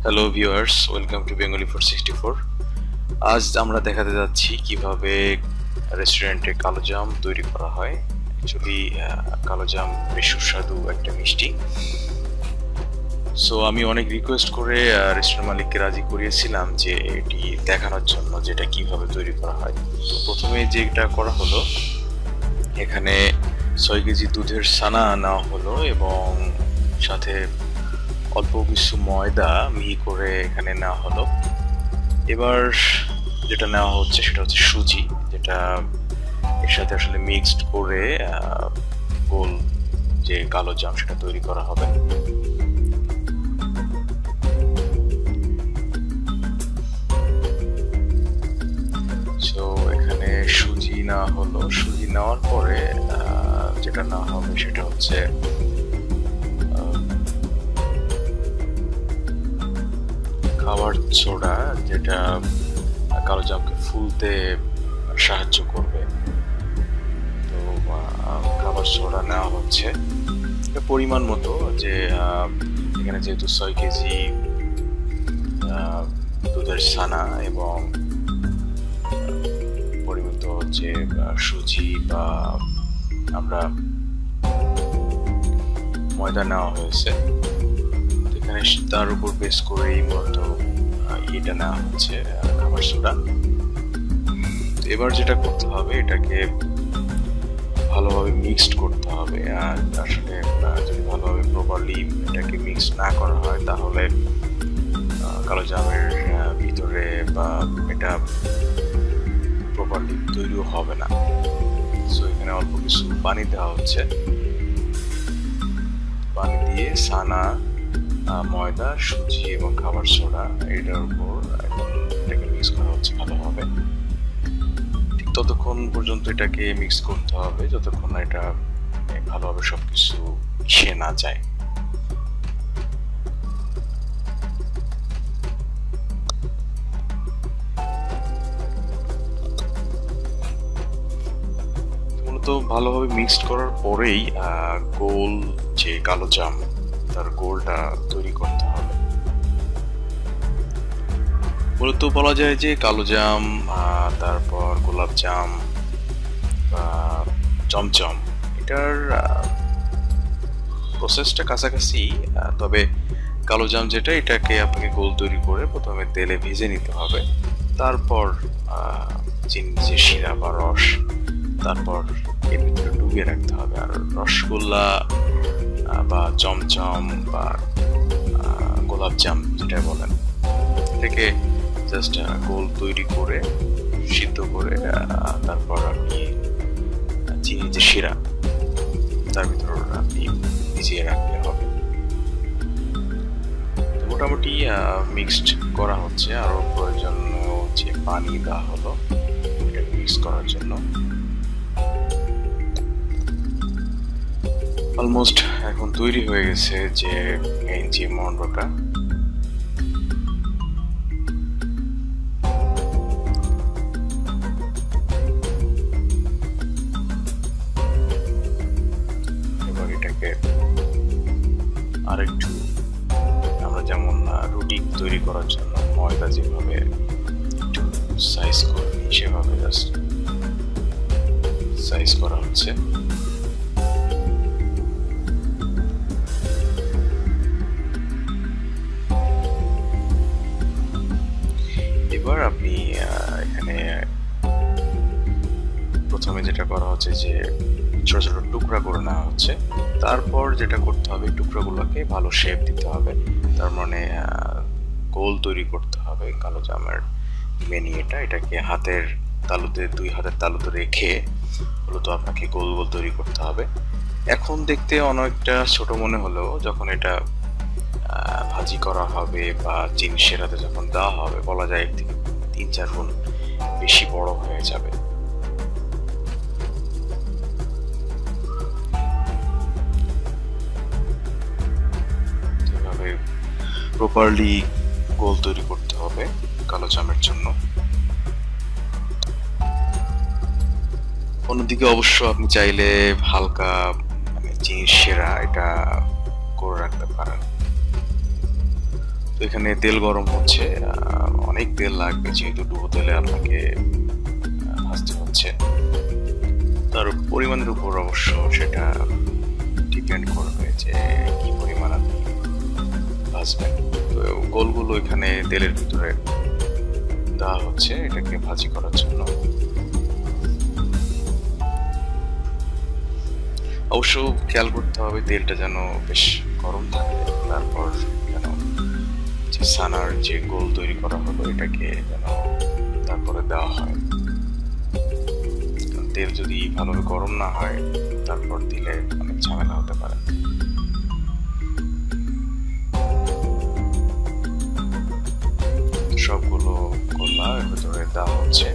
Hello viewers, welcome to Bengali 464। আজ আমরা দেখাতে যাচ্ছি কিভাবে রেস্টুরেন্টে কালোজাম তৈরি করা হয়। অ্যাকচুয়ালি কালোজাম বেশ সুস্বাদু একটা মিষ্টি। সো আমি অনেক রিকোয়েস্ট করে রেস্টুরেন্ট মালিককে রাজি করিয়েছিলাম যে এটি দেখানোর জন্য যেটা কিভাবে তৈরি করা হয়। তো প্রথমে যেটা করা হলো, এখানে 6 কেজি দুধের ছানা নেওয়া হলো এবং সাথে অল্প কিছু ময়দা মিহি করে এখানে নেওয়া হলো। এবার যেটা নেওয়া হচ্ছে সেটা হচ্ছে সুজি, যেটা এর সাথে আসলে মিক্সড করে গোল যে কালো জাম সেটা তৈরি করা হবে। সো এখানে সুজি নেওয়া হলো। সুজি নেওয়ার পরে যেটা নেওয়া হবে সেটা হচ্ছে খাবার সোডা, যেটা কালো জামকে ফুলতে সাহায্য করবে। তো খাবার সোডা নেওয়া হচ্ছে পরিমাণ মতো, যে এখানে যেহেতু 6 কেজি দুধের ছানা এবং পরিমিত হচ্ছে সুজি বা আমরা ময়দা নেওয়া হয়েছে, এখানে তার উপর বেস করেই মূলত এটা নেওয়া হচ্ছে খাবার সোডা। এবার যেটা করতে হবে, এটাকে ভালোভাবে মিক্সড করতে হবে। আর আসলে যদি ভালোভাবে প্রপারলি এটাকে মিক্স না করা হয় তাহলে কালো জামের ভিতরে বা এটা প্রপারলি তৈরিও হবে না। সো এখানে অল্প কিছু পানি দেওয়া হচ্ছে। পানি দিয়ে ছানা, ময়দা, সুজি এবং খাবার সোডা এটার উপর এটাকে মিক্স করা হচ্ছে ভালোভাবে। ঠিক ততক্ষণ পর্যন্ত এটাকে মিক্স করতে হবে যতক্ষণ না এটা ভালোভাবে সবকিছু মিশে না যায়। মূলত ভালোভাবে মিক্সড করার পরেই গোল যে কালো জাম তার গোলটা তৈরি করতে হবে। মূলত বলা যায় যে কালো জাম, তারপর গোলাপ জাম বা চমচম, এটার প্রসেসটা কাছাকাছি। তবে কালো জাম যেটা, এটাকে আপনাকে গোল তৈরি করে প্রথমে তেলে ভেজে নিতে হবে, তারপর চিনি যে শিরা বা রস তারপর এর ভিতরে ডুবিয়ে রাখতে হবে। আর রসগোল্লা বা চমচম বা গোলাপ জাম যেটা বলেন, এটাকে জাস্ট গোল তৈরি করে সিদ্ধ করে তারপর আপনি চিনি যে শিরা তার ভিতর আপনি ভিজিয়ে রাখলে হবে। মোটামুটি মিক্সড করা হচ্ছে। আরো প্রয়োজন হচ্ছে পানি দেওয়া হলো এটা মিক্স করার জন্য। অলমোস্ট এখন তৈরি হয়ে গেছে যে মেইন যে মন্ডটা। এবার এটাকে আরেকটু আমরা যেমন রুটি তৈরি করার জন্য ময়দা যেভাবে একটু সাইজ করে নিই, সেভাবে জাস্ট সাইজ করা হচ্ছে। এবার আপনি এখানে প্রথমে যেটা করা হচ্ছে যে ছোট ছোট টুকরা করে নেওয়া হচ্ছে। তারপর যেটা করতে হবে, টুকরাগুলোকে ভালো শেপ দিতে হবে। তার মানে গোল তৈরি করতে হবে কালো জামের মেন এটাকে হাতের তালুতে, 2 হাতের তালুতে রেখে মূলত আপনাকে গোল গোল তৈরি করতে হবে। এখন দেখতে অনেকটা ছোট মনে হলেও যখন এটা ভাজি করা হবে বা চিনি শিরাতে যখন দেওয়া হবে, বলা যায় 1 থেকে 3-4 গুণ বেশি বড় হয়ে যাবে। এভাবে প্রপারলি গোল তৈরি করতে হবে কালো জামের জন্য। অন্যদিকে অবশ্য আপনি চাইলে হালকা চিনি শিরা এটা করে রাখতে পারেন। এখানে তেল গরম হচ্ছে, অনেক তেল লাগবে যেহেতু ডুবো তেলে আপনাকে ভাজতে হচ্ছে। তার পরিমাণের উপর অবশ্য সেটা ডিপেন্ড করবে যে কি পরিমাণ আপনি ভাজবেন। তো গোলগুলো এখানে তেলের ভিতরে দেওয়া হচ্ছে এটাকে ভাজি করার জন্য। অবশ্য খেয়াল করতে হবে তেলটা যেন বেশ গরম থাকে, তারপর যেন যে ছানার যে গোল তৈরি করা হলো এটাকে যেন তারপরে দেওয়া হয়। তেল যদি ভালোভাবে গরম না হয় তারপর দিলে অনেক ঝামেলা হতে পারে। সবগুলো গোলা এর ভিতরে দেওয়া হচ্ছে।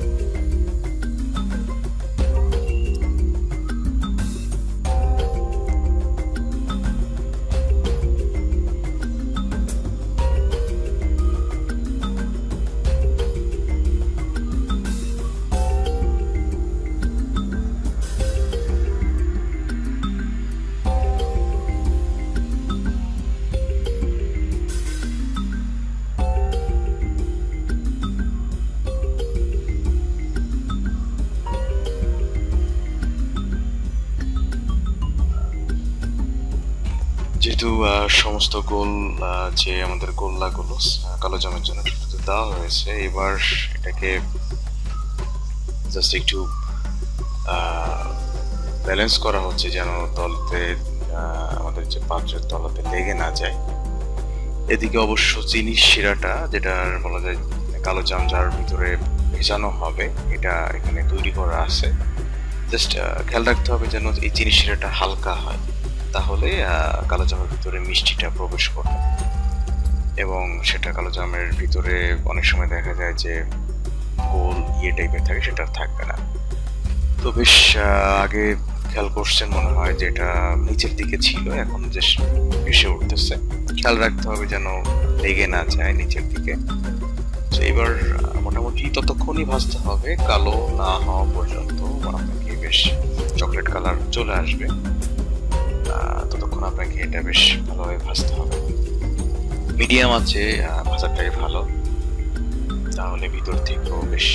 যেহেতু সমস্ত গোল যে আমাদের গোল্লাগুলো কালো জামের জন্য দেওয়া হয়েছে, এবার এটাকে জাস্ট একটু ব্যালেন্স করা হচ্ছে যেন তলতে আমাদের যে পাত্রের তলাতে লেগে না যায়। এদিকে অবশ্য চিনি শিরাটা যেটা বলা যায় কালো জাম যার ভিতরে ভেজানো হবে এটা এখানে তৈরি করা আছে। জাস্ট খেয়াল রাখতে হবে যেন এই চিনি শিরাটা হালকা হয়, তাহলে কালো জামের ভিতরে মিষ্টিটা প্রবেশ করবে এবং সেটা কালো জামের ভিতরে অনেক সময় দেখা যায় যে গোল টাইপের থাকে, সেটা থাকবে না। তো বেশ আগে খেয়াল করছেন মনে হয় যেটা নিচের দিকে ছিল, এখন যে এসে উঠতেছে। খেয়াল রাখতে হবে যেন লেগে না যায় নিচের দিকে। তো এবার মোটামুটি ততক্ষণই ভাজতে হবে কালো না হওয়া পর্যন্ত, আপনাকে বেশ চকলেট কালার চলে আসবে ততক্ষণ আপনাকে এটা বেশ ভালোভাবে ভাজতে হবে। মিডিয়াম আছে ভাজাটাই ভালো, তাহলে ভিতর থেকেও বেশ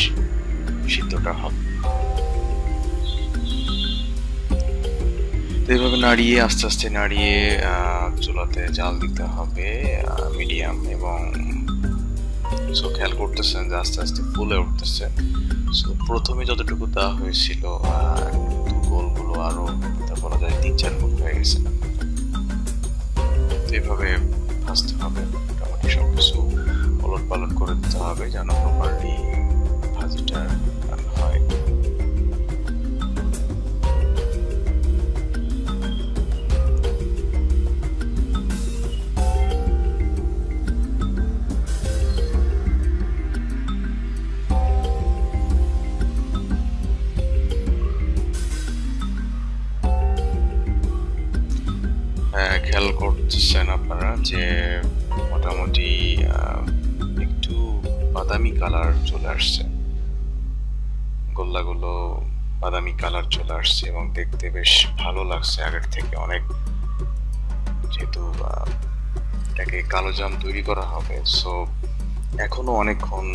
সিদ্ধটা হবে। এইভাবে নাড়িয়ে আস্তে আস্তে নাড়িয়ে চুলাতে জাল দিতে হবে মিডিয়াম, এবং খেয়াল করতেছেন যে আস্তে আস্তে ফুলে উঠতেছে। প্রথমে যতটুকু দেওয়া হয়েছিল গোলগুলো আরো বলা যায় 3-4 গুণ হয়ে গেছে। এইভাবে ভাজতে হবে, মোটামুটি সবকিছু ওলট পালট করে দিতে হবে যেন প্রপারলি ভাজিটা হয়। খেয়াল করতেছেন আপনারা যে মোটামুটি একটু বাদামি কালার চলে আসছে, গোল্লাগুলো বাদামি কালার চলে আসছে এবং দেখতে বেশ ভালো লাগছে আগের থেকে অনেক। যেহেতু এটাকে কালো জাম তৈরি করা হবে, সো এখনো অনেকক্ষণ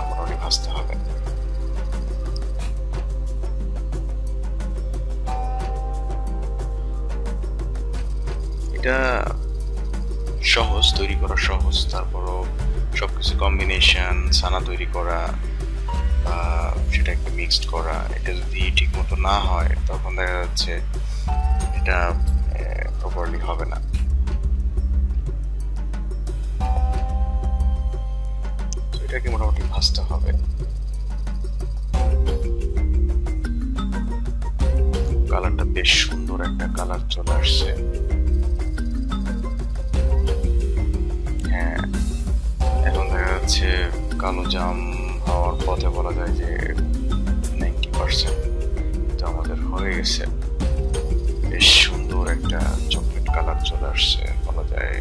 মোটামুটি ভাজতে হবে। এটা সহজ, তৈরি করা সহজ, তারপরও সবকিছু কম্বিনেশন ছানা তৈরি করা বা সেটাকে মিক্সড করা, এটা যদি ঠিক মতো না হয় তখন দেখা যাচ্ছে এটা প্রপারলি হবে না। এটাকে মোটামুটি ভাজতে হবে। কালারটা বেশ সুন্দর একটা কালার চলে আসছে। হ্যাঁ, এখন দেখা যাচ্ছে কালো জাম হওয়ার পথে, বলা যায় যে 90% তো আমাদের হয়ে গেছে। বেশ সুন্দর একটা চকলেট কালার চলে আসছে, বলা যায়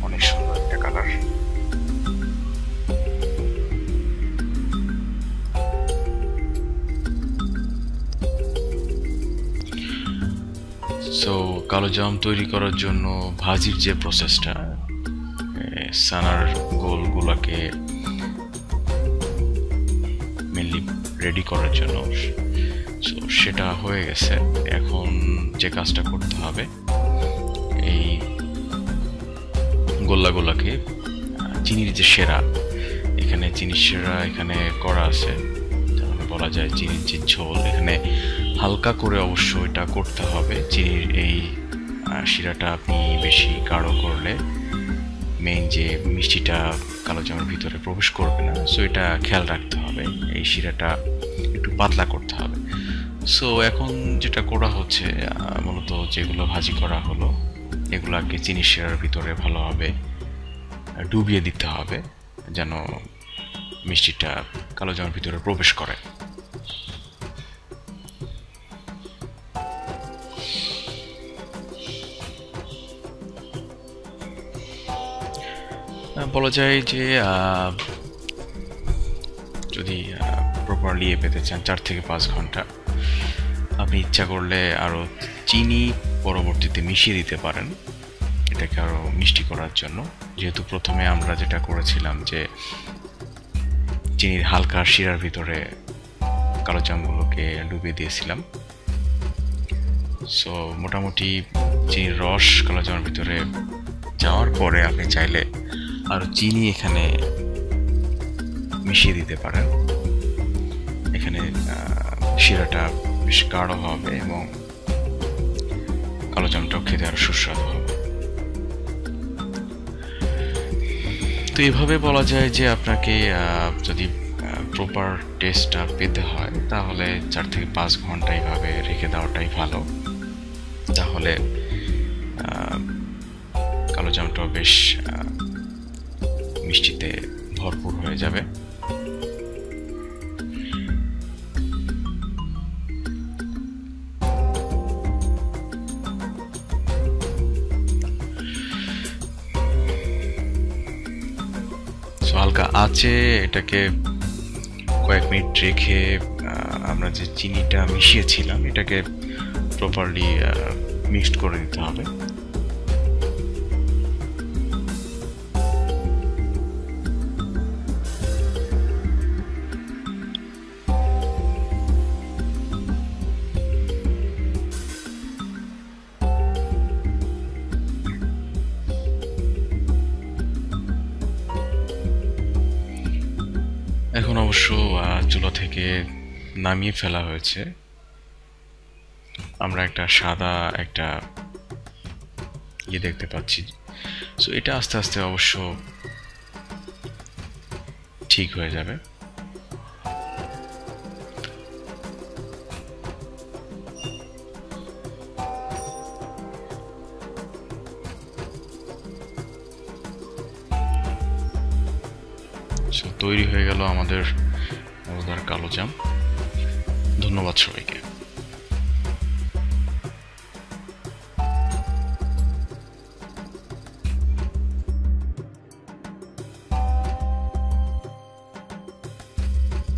অনেক সুন্দর একটা কালার। সো কালো জাম তৈরি করার জন্য ভাজির যে প্রসেসটা, সানার গোলগুলোকে মেনলি রেডি করার জন্য, সো সেটা হয়ে গেছে। এখন যে কাজটা করতে হবে, এই গোল্লাগুলোকে চিনির যে সেরা, এখানে চিনির সেরা এখানে করা আছে, তাহলে বলা যায় চিনির যে ঝোল, এখানে হালকা করে অবশ্য এটা করতে হবে। চিনির এই শিরাটা আপনি বেশি গাঢ় করলে মেইন যে মিষ্টিটা কালো জামের ভিতরে প্রবেশ করবে না, সো এটা খেয়াল রাখতে হবে। এই শিরাটা একটু পাতলা করতে হবে। সো এখন যেটা করা হচ্ছে, মূলত যেগুলো ভাজি করা হলো এগুলাকে চিনির শিরার ভিতরে ভালোভাবে ডুবিয়ে দিতে হবে, যেন মিষ্টিটা কালো জামের ভিতরে প্রবেশ করে। বলা যায় যে যদি প্রপারলি পেতে চান 4 থেকে 5 ঘন্টা। আপনি ইচ্ছা করলে আরও চিনি পরবর্তীতে মিশিয়ে দিতে পারেন এটাকে আরও মিষ্টি করার জন্য, যেহেতু প্রথমে আমরা যেটা করেছিলাম যে চিনির হালকা শিরার ভিতরে কালো জামগুলোকে ডুবিয়ে দিয়েছিলাম। সো মোটামুটি চিনির রস কালো জামের ভিতরে যাওয়ার পরে আপনি চাইলে আরও চিনি এখানে মিশিয়ে দিতে পারেন। এখানে শিরাটা বেশ গাঢ় হবে এবং কালো জামটাও খেতে আরো সুস্বাদু হবে। তো এইভাবে বলা যায় যে আপনাকে যদি প্রপার টেস্টটা পেতে হয় তাহলে 4 থেকে 5 ঘন্টা এইভাবে রেখে দেওয়াটাই ভালো। তাহলে কালো জামটাও বেশ মিষ্টিতে ভরপুর হয়ে যাবে। হালকা আঁচে এটাকে কয়েক মিনিট রেখে আমরা যে চিনিটা মিশিয়েছিলাম এটাকে প্রপারলি মিক্সড করে দিতে হবে। এখন অবশ্য চুলা থেকে নামিয়ে ফেলা হয়েছে। আমরা একটা সাদা একটা দেখতে পাচ্ছি। সো এটা আস্তে আস্তে অবশ্য ঠিক হয়ে যাবে। তৈরি হয়ে গেল আমাদের মজাদার কালো জাম। ধন্যবাদ সবাইকে।